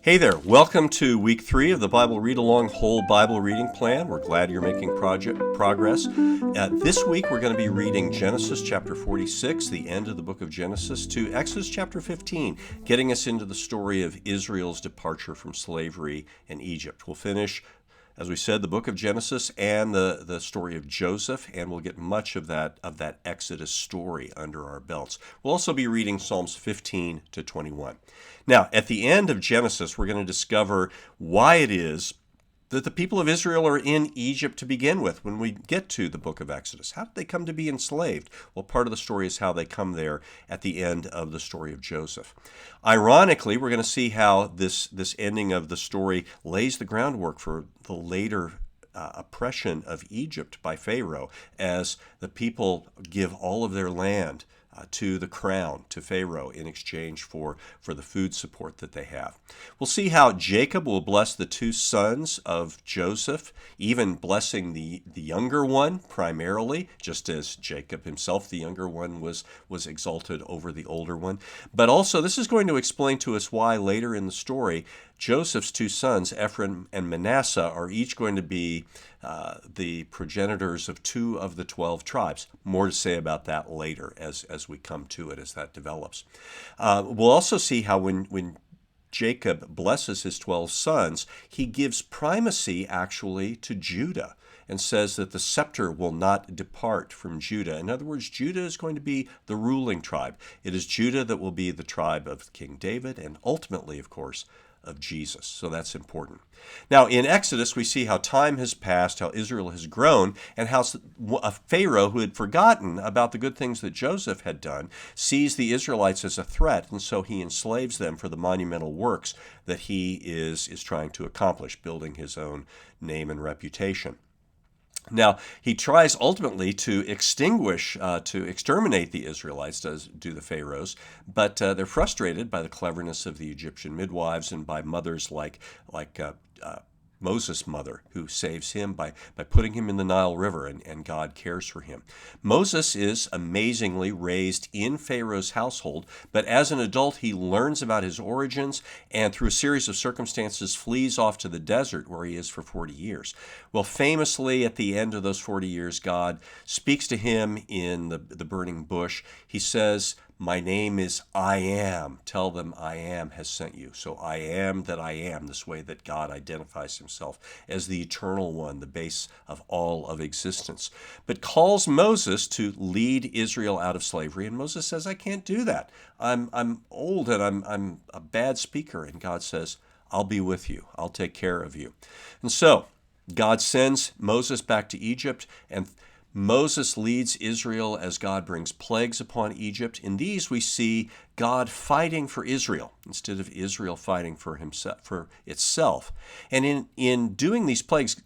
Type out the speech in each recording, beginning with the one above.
Hey there, welcome to week 3 of the Bible Read Along Whole Bible Reading Plan. We're glad you're making progress. This week we're going to be reading Genesis chapter 46, the end of the book of Genesis, to Exodus chapter 15, getting us into the story of Israel's departure from slavery in Egypt. We'll finish, as we said, the book of Genesis and the story of Joseph, and we'll get much of that Exodus story under our belts. We'll also be reading Psalms 15 to 21. Now, at the end of Genesis, we're going to discover why it is that the people of Israel are in Egypt to begin with when we get to the book of Exodus. How did they come to be enslaved? Well, part of the story is how they come there at the end of the story of Joseph. Ironically, we're going to see how this ending of the story lays the groundwork for the later oppression of Egypt by Pharaoh as the people give all of their land to the crown, to Pharaoh, in exchange for the food support that they have. We'll see how Jacob will bless the two sons of Joseph, even blessing the younger one primarily, just as Jacob himself, the younger one, was exalted over the older one. But also, this is going to explain to us why later in the story, Joseph's two sons, Ephraim and Manasseh, are each going to be the progenitors of 2 of the 12 tribes. More to say about that later as we come to it, as that develops. We'll also see how when Jacob blesses his 12 sons, he gives primacy actually to Judah and says that the scepter will not depart from Judah. In other words, Judah is going to be the ruling tribe. It is Judah that will be the tribe of King David and ultimately, of course, of Jesus. So that's important. Now, in Exodus, we see how time has passed, how Israel has grown, and how a Pharaoh who had forgotten about the good things that Joseph had done sees the Israelites as a threat, and so he enslaves them for the monumental works that he is trying to accomplish, building his own name and reputation. Now, he tries ultimately to exterminate the Israelites, as do the pharaohs, but they're frustrated by the cleverness of the Egyptian midwives and by mothers like Moses' mother, who saves him by putting him in the Nile River, and God cares for him. Moses is amazingly raised in Pharaoh's household, but as an adult he learns about his origins and through a series of circumstances flees off to the desert where he is for 40 years. Well, famously at the end of those 40 years, God speaks to him in the burning bush. He says, "My name is I Am. Tell them I Am has sent you." So I am that I am, this way that God identifies himself as the eternal one, the base of all of existence. But calls Moses to lead Israel out of slavery, and Moses says, "I can't do that. I'm old and I'm a bad speaker." And God says, "I'll be with you. I'll take care of you." And so God sends Moses back to Egypt, and Moses leads Israel as God brings plagues upon Egypt. In these we see God fighting for Israel instead of Israel fighting for itself. And in doing these plagues,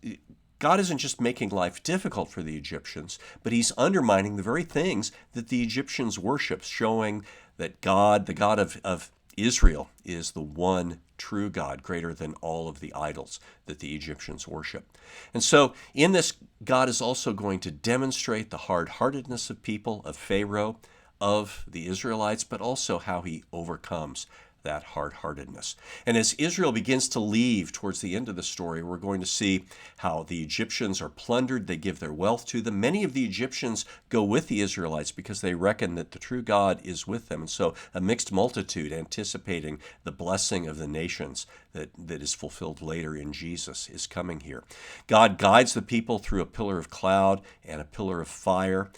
God isn't just making life difficult for the Egyptians, but he's undermining the very things that the Egyptians worship, showing that God, the God of Israel, is the one true God, greater than all of the idols that the Egyptians worship. And so in this, God is also going to demonstrate the hard-heartedness of people, of Pharaoh, of the Israelites, but also how he overcomes that hard-heartedness. And as Israel begins to leave towards the end of the story, we're going to see how the Egyptians are plundered. They give their wealth to them. Many of the Egyptians go with the Israelites because they reckon that the true God is with them. And so a mixed multitude anticipating the blessing of the nations that is fulfilled later in Jesus is coming here. God guides the people through a pillar of cloud and a pillar of fire.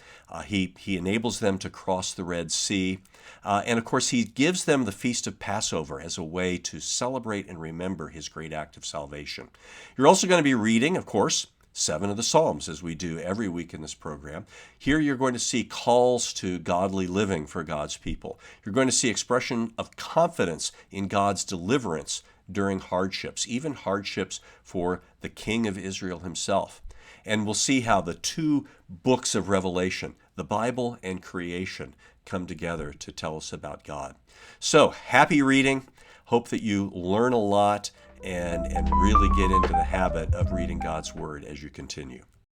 He enables them to cross the Red Sea. And of course, he gives them the Feast of Passover as a way to celebrate and remember his great act of salvation. You're also going to be reading, of course, 7 of the Psalms, as we do every week in this program. Here you're going to see calls to godly living for God's people. You're going to see expression of confidence in God's deliverance during hardships, even hardships for the King of Israel himself. And we'll see how the 2 books of Revelation, the Bible and creation, come together to tell us about God. So, happy reading. Hope that you learn a lot and really get into the habit of reading God's Word as you continue.